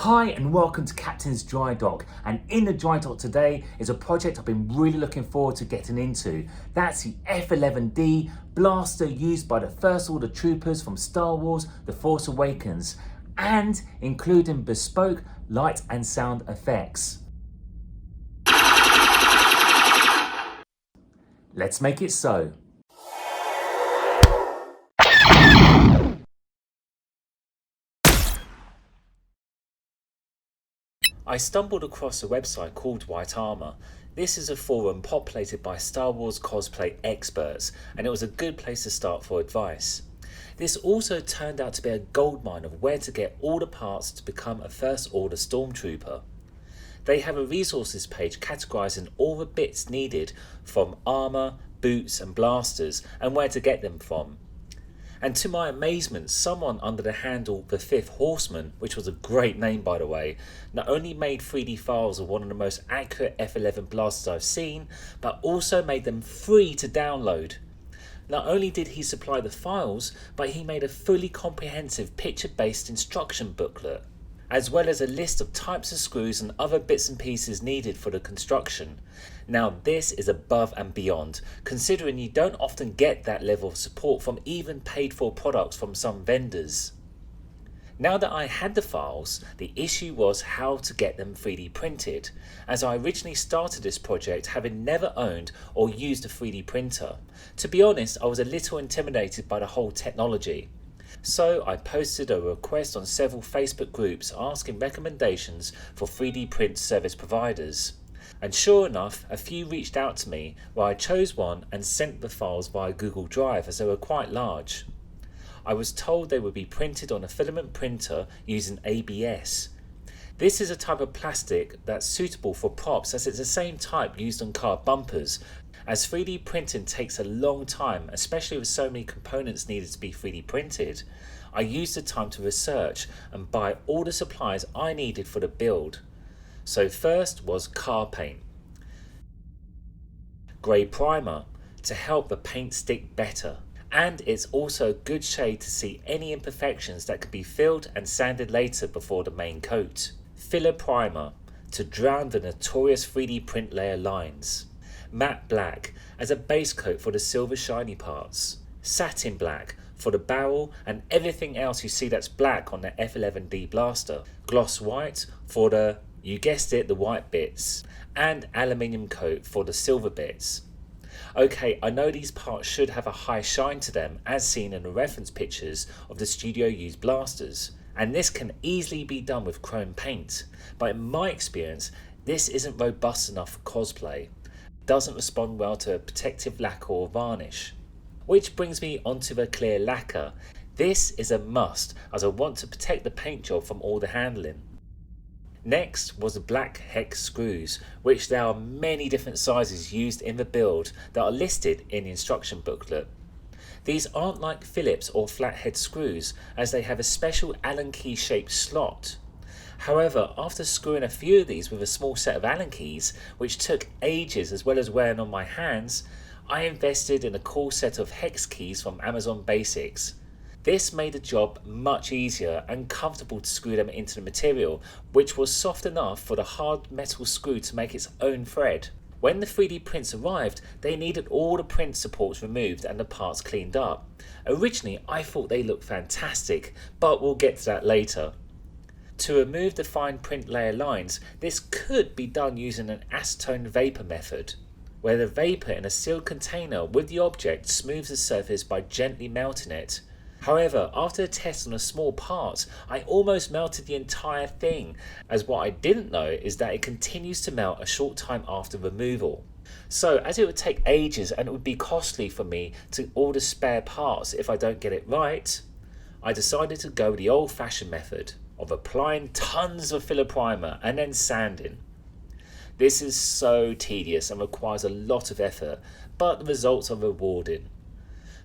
Hi and welcome to Captain's Drydock, and in the Drydock today is a project I've been really looking forward to getting into. That's the F11D blaster used by the First Order troopers from Star Wars The Force Awakens, and including bespoke light and sound effects. Let's make it so. I stumbled across a website called White Armor. This is a forum populated by Star Wars cosplay experts, and it was a good place to start for advice. This also turned out to be a goldmine of where to get all the parts to become a First Order Stormtrooper. They have a resources page categorising all the bits needed from armour, boots and blasters, and where to get them from. And to my amazement, someone under the handle The Fifth Horseman, which was a great name by the way, not only made 3D files of one of the most accurate F11 blasters I've seen, but also made them free to download. Not only did he supply the files, but he made a fully comprehensive picture-based instruction booklet, as well as a list of types of screws and other bits and pieces needed for the construction. Now this is above and beyond, considering you don't often get that level of support from even paid for products from some vendors. Now that I had the files, the issue was how to get them 3D printed, as I originally started this project having never owned or used a 3D printer. To be honest, I was a little intimidated by the whole technology. So I posted a request on several Facebook groups asking recommendations for 3D print service providers. And sure enough, a few reached out to me, where I chose one and sent the files via Google Drive as they were quite large. I was told they would be printed on a filament printer using ABS. This is a type of plastic that's suitable for props, as it's the same type used on car bumpers. As 3D printing takes a long time, especially with so many components needed to be 3D printed, I used the time to research and buy all the supplies I needed for the build. So first was car paint, grey primer to help the paint stick better, and it's also a good shade to see any imperfections that could be filled and sanded later before the main coat, filler primer to drown the notorious 3D print layer lines, matte black as a base coat for the silver shiny parts, satin black for the barrel and everything else you see that's black on the F11D blaster, gloss white for the, you guessed it, the white bits, and aluminium coat for the silver bits. Okay, I know these parts should have a high shine to them as seen in the reference pictures of the studio used blasters, and this can easily be done with chrome paint, but in my experience this isn't robust enough for cosplay. Doesn't respond well to a protective lacquer or varnish. Which brings me onto the clear lacquer. This is a must, as I want to protect the paint job from all the handling. Next was the black hex screws, which there are many different sizes used in the build that are listed in the instruction booklet. These aren't like Phillips or flathead screws, as they have a special Allen key shaped slot. However, after screwing a few of these with a small set of Allen keys, which took ages as well as wearing on my hands, I invested in a cool set of hex keys from Amazon Basics. This made the job much easier and comfortable to screw them into the material, which was soft enough for the hard metal screw to make its own thread. When the 3D prints arrived, they needed all the print supports removed and the parts cleaned up. Originally, I thought they looked fantastic, but we'll get to that later. To remove the fine print layer lines, this could be done using an acetone vapor method, where the vapor in a sealed container with the object smooths the surface by gently melting it. However, after a test on a small part, I almost melted the entire thing, as what I didn't know is that it continues to melt a short time after removal. So as it would take ages and it would be costly for me to order spare parts if I don't get it right, I decided to go with the old-fashioned method of applying tons of filler primer and then sanding. This is so tedious and requires a lot of effort, but the results are rewarding.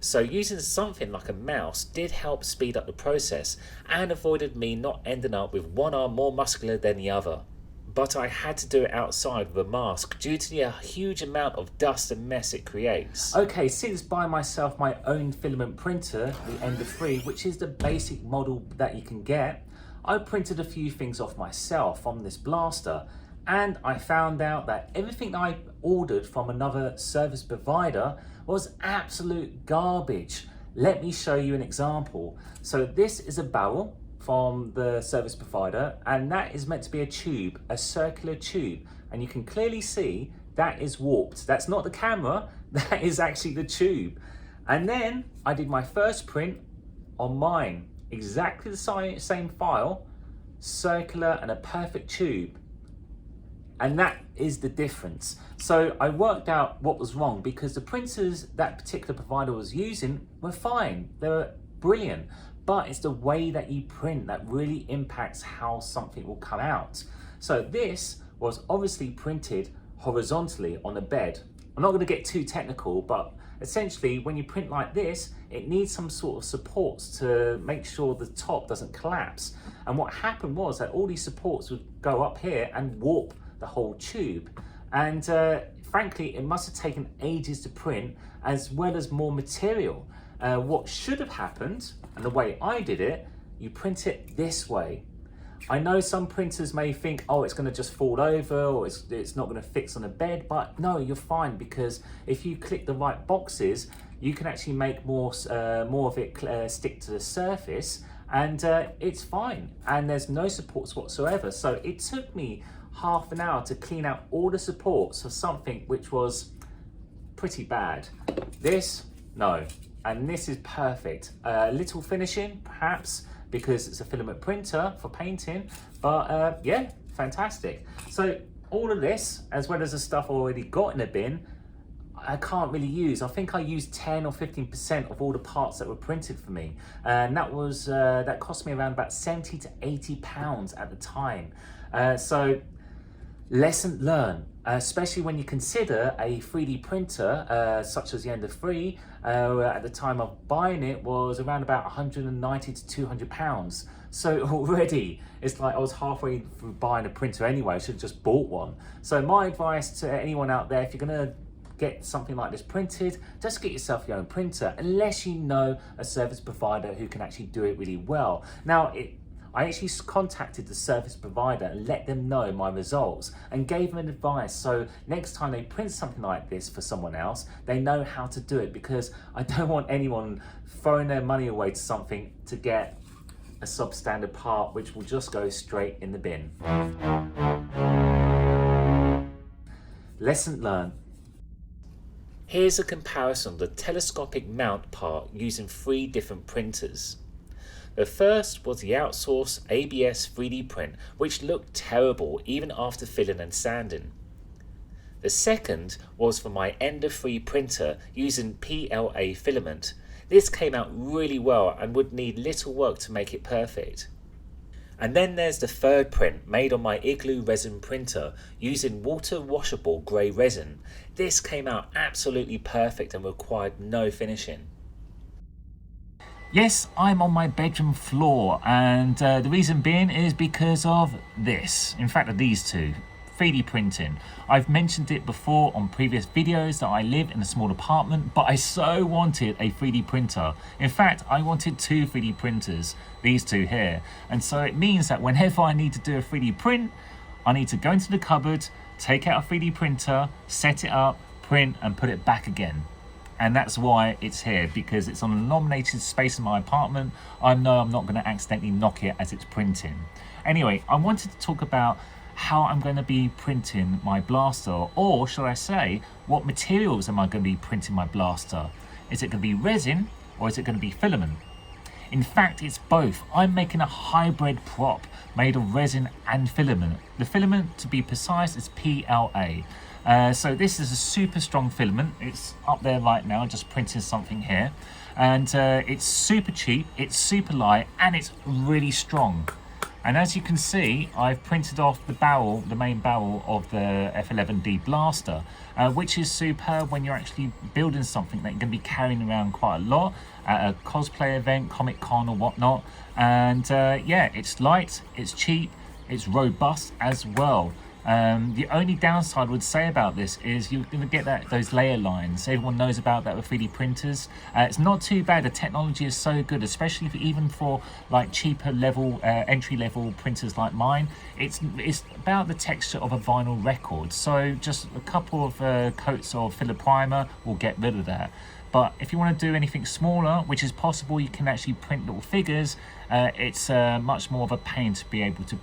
So using something like a mouse did help speed up the process and avoided me not ending up with one arm more muscular than the other. But I had to do it outside with a mask due to the huge amount of dust and mess it creates. Okay, since buying myself my own filament printer, the Ender 3, which is the basic model that you can get, I printed a few things off myself from this blaster, and I found out that everything I ordered from another service provider was absolute garbage. Let me show you an example. So this is a barrel from the service provider, and that is meant to be a tube, a circular tube, and you can clearly see that is warped. That's not the camera, that is actually the tube. And then I did my first print on mine, exactly the same file, circular and a perfect tube. And that is the difference. So I worked out what was wrong, because the printers that particular provider was using were fine. They were brilliant, but it's the way that you print that really impacts how something will come out. So this was obviously printed horizontally on a bed. I'm not going to get too technical, but essentially when you print like this, it needs some sort of supports to make sure the top doesn't collapse. And what happened was that all these supports would go up here and warp the whole tube. And frankly, it must have taken ages to print, as well as more material. What should have happened, and the way I did it, you print it this way. I know some printers may think, oh, it's going to just fall over, or it's not going to fix on a bed, but no, you're fine, because if you click the right boxes, you can actually make more of it stick to the surface, and it's fine, and there's no supports whatsoever. So it took me half an hour to clean out all the supports for something which was pretty bad. This, no, and this is perfect. Little finishing, perhaps, because it's a filament printer for painting, but yeah, fantastic. So all of this, as well as the stuff I already got in a bin, I can't really use. I think I used 10 or 15% of all the parts that were printed for me, and that cost me around about 70 to 80 pounds at the time. So lesson learned, especially when you consider a 3D printer such as the Ender 3, at the time of buying it, was around about 190 to 200 pounds. So already it's like I was halfway through buying a printer anyway. I should have just bought one. So my advice to anyone out there, if you're gonna get something like this printed, just get yourself your own printer, unless you know a service provider who can actually do it really well. Now, I actually contacted the service provider and let them know my results and gave them advice, so next time they print something like this for someone else, they know how to do it, because I don't want anyone throwing their money away to something to get a substandard part which will just go straight in the bin. Lesson learned. Here's a comparison of the telescopic mount part using 3 different printers. The first was the Outsource ABS 3D print, which looked terrible even after filling and sanding. The second was for my Ender 3 printer using PLA filament. This came out really well and would need little work to make it perfect. And then there's the third print made on my Igloo resin printer using water washable grey resin. This came out absolutely perfect and required no finishing. Yes, I'm on my bedroom floor, and the reason being is because of this. In fact, these two. 3D printing. I've mentioned it before on previous videos that I live in a small apartment, but I so wanted a 3D printer. In fact, I wanted 2 3D printers, these two here. And so it means that whenever I need to do a 3D print, I need to go into the cupboard, take out a 3D printer, set it up, print, and put it back again. And that's why it's here, because it's on a nominated space in my apartment. I know I'm not going to accidentally knock it as it's printing. Anyway, I wanted to talk about how I'm going to be printing my blaster, or should I say, what materials am I going to be printing my blaster? Is it going to be resin, or is it going to be filament? In fact, it's both. I'm making a hybrid prop made of resin and filament. The filament, to be precise, is PLA. So this is a super strong filament. It's up there right now, just printing something here. And it's super cheap, it's super light, and it's really strong. And as you can see, I've printed off the barrel, the main barrel of the F11D blaster, which is superb when you're actually building something that you're going to be carrying around quite a lot at a cosplay event, Comic Con or whatnot. And yeah, it's light, it's cheap, it's robust as well. The only downside I would say about this is you're going to get those layer lines. Everyone knows about that with 3D printers. It's not too bad. The technology is so good, especially even for like cheaper level, entry level printers like mine. It's about the texture of a vinyl record. So just a couple of coats of filler primer will get rid of that. But if you want to do anything smaller, which is possible, you can actually print little figures. It's much more of a pain to be able to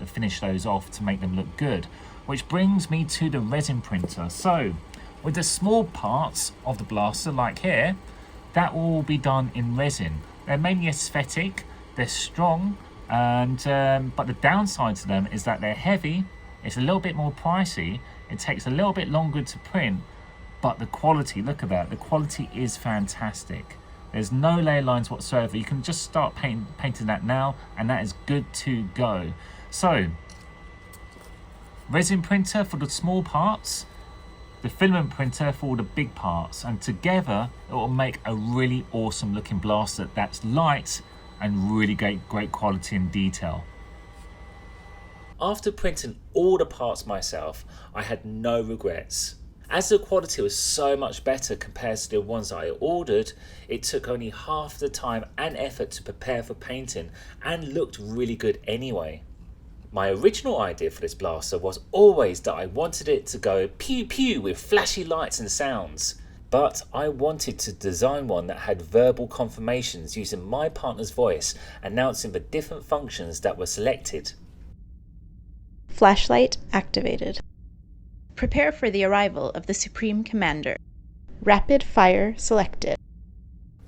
finish those off to make them look good. Which brings me to the resin printer. So with the small parts of the blaster, like here, that will all be done in resin. They're mainly aesthetic, they're strong, and but the downside to them is that they're heavy, it's a little bit more pricey, it takes a little bit longer to print, but the quality, look at that, the quality is fantastic. There's no layer lines whatsoever. You can just start painting that now, and that is good to go. So, resin printer for the small parts, the filament printer for all the big parts, and together it will make a really awesome looking blaster that's light and really great quality and detail. After printing all the parts myself, I had no regrets. As the quality was so much better compared to the ones that I ordered, it took only half the time and effort to prepare for painting and looked really good anyway. My original idea for this blaster was always that I wanted it to go pew pew with flashy lights and sounds, but I wanted to design one that had verbal confirmations using my partner's voice announcing the different functions that were selected. Flashlight activated. Prepare for the arrival of the Supreme Commander. Rapid fire selected.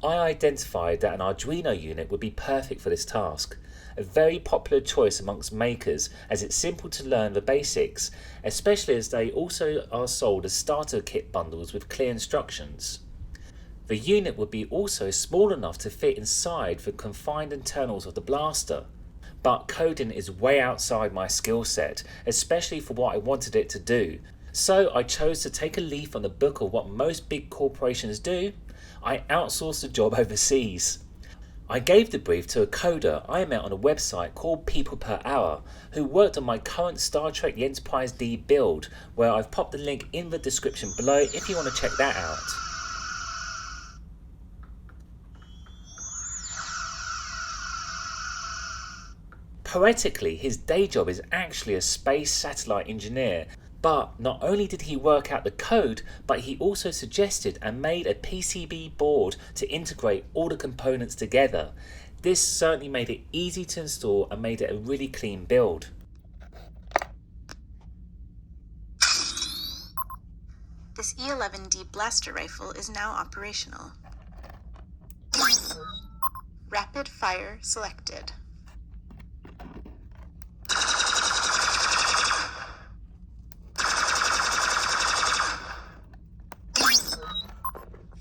I identified that an Arduino unit would be perfect for this task, a very popular choice amongst makers as it's simple to learn the basics, especially as they also are sold as starter kit bundles with clear instructions. The unit would be also small enough to fit inside the confined internals of the blaster, but coding is way outside my skill set, especially for what I wanted it to do. So I chose to take a leaf from the book of what most big corporations do. I outsourced the job overseas. I gave the brief to a coder I met on a website called People Per Hour, who worked on my current Star Trek The Enterprise D build, where I've popped the link in the description below if you want to check that out. Poetically, his day job is actually a space satellite engineer, but not only did he work out the code, but he also suggested and made a PCB board to integrate all the components together. This certainly made it easy to install and made it a really clean build. This F11D blaster rifle is now operational. Rapid fire selected.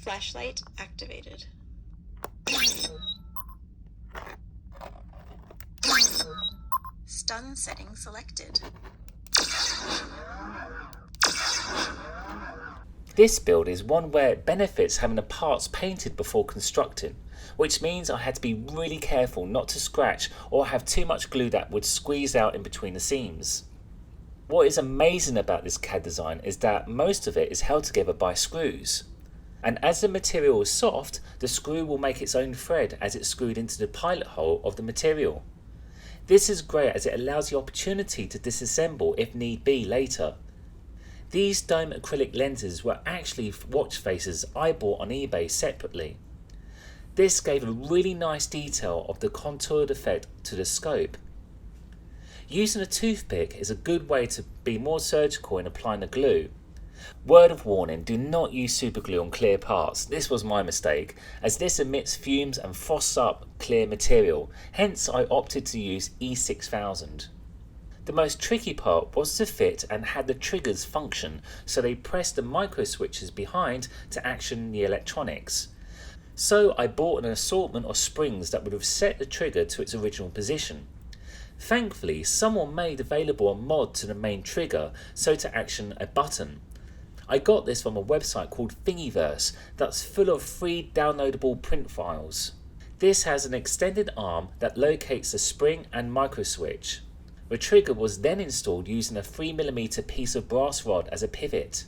Flashlight activated. Stun setting selected. This build is one where it benefits having the parts painted before constructing, which means I had to be really careful not to scratch or have too much glue that would squeeze out in between the seams. What is amazing about this CAD design is that most of it is held together by screws. And as the material is soft, the screw will make its own thread as it's screwed into the pilot hole of the material. This is great as it allows the opportunity to disassemble if need be later. These dome acrylic lenses were actually watch faces I bought on eBay separately. This gave a really nice detail of the contoured effect to the scope. Using a toothpick is a good way to be more surgical in applying the glue. Word of warning, do not use superglue on clear parts. This was my mistake, as this emits fumes and frosts up clear material, hence I opted to use E6000. The most tricky part was to fit and had the triggers function, so they pressed the micro switches behind to action the electronics. So I bought an assortment of springs that would have set the trigger to its original position. Thankfully, someone made available a mod to the main trigger, so to action a button. I got this from a website called Thingiverse that's full of free downloadable print files. This has an extended arm that locates the spring and micro switch. The trigger was then installed using a 3mm piece of brass rod as a pivot.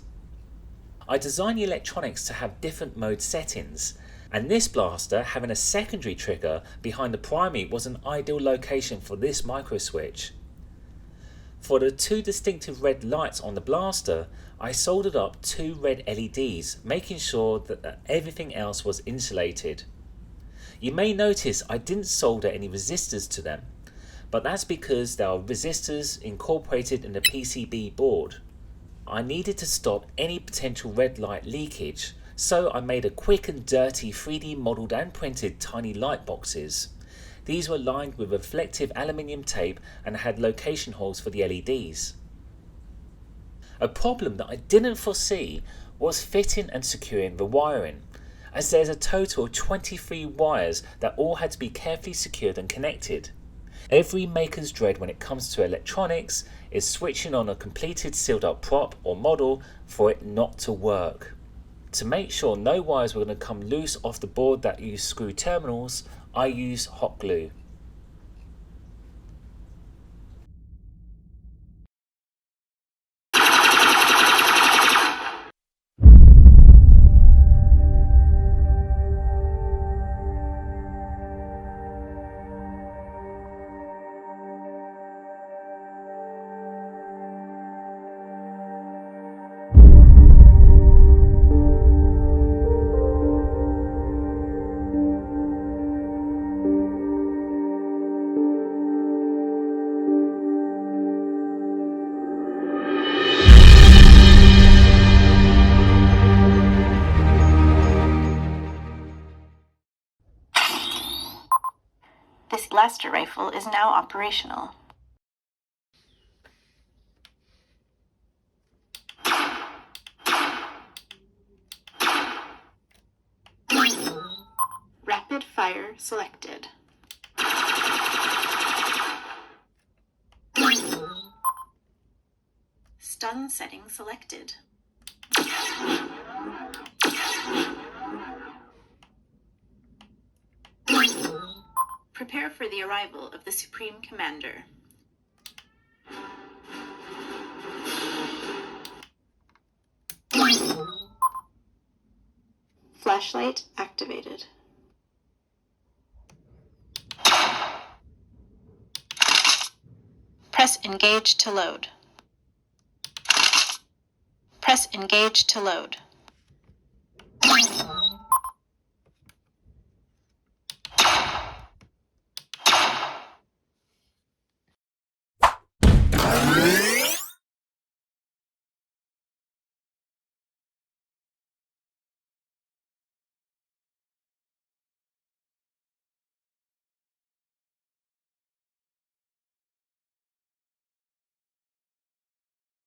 I designed the electronics to have different mode settings, and this blaster having a secondary trigger behind the primary was an ideal location for this micro switch. For the two distinctive red lights on the blaster, I soldered up two red LEDs, making sure that everything else was insulated. You may notice I didn't solder any resistors to them, but that's because there are resistors incorporated in the PCB board. I needed to stop any potential red light leakage, so I made a quick and dirty 3D modelled and printed tiny light boxes. These were lined with reflective aluminium tape and had location holes for the LEDs. A problem that I didn't foresee was fitting and securing the wiring, as there's a total of 23 wires that all had to be carefully secured and connected. Every maker's dread when it comes to electronics is switching on a completed sealed up prop or model for it not to work. To make sure no wires were going to come loose off the board that use screw terminals, I use hot glue. This blaster rifle is now operational. Rapid fire selected. Stun setting selected. Prepare for the arrival of the Supreme Commander. Flashlight activated. Press engage to load. Press engage to load.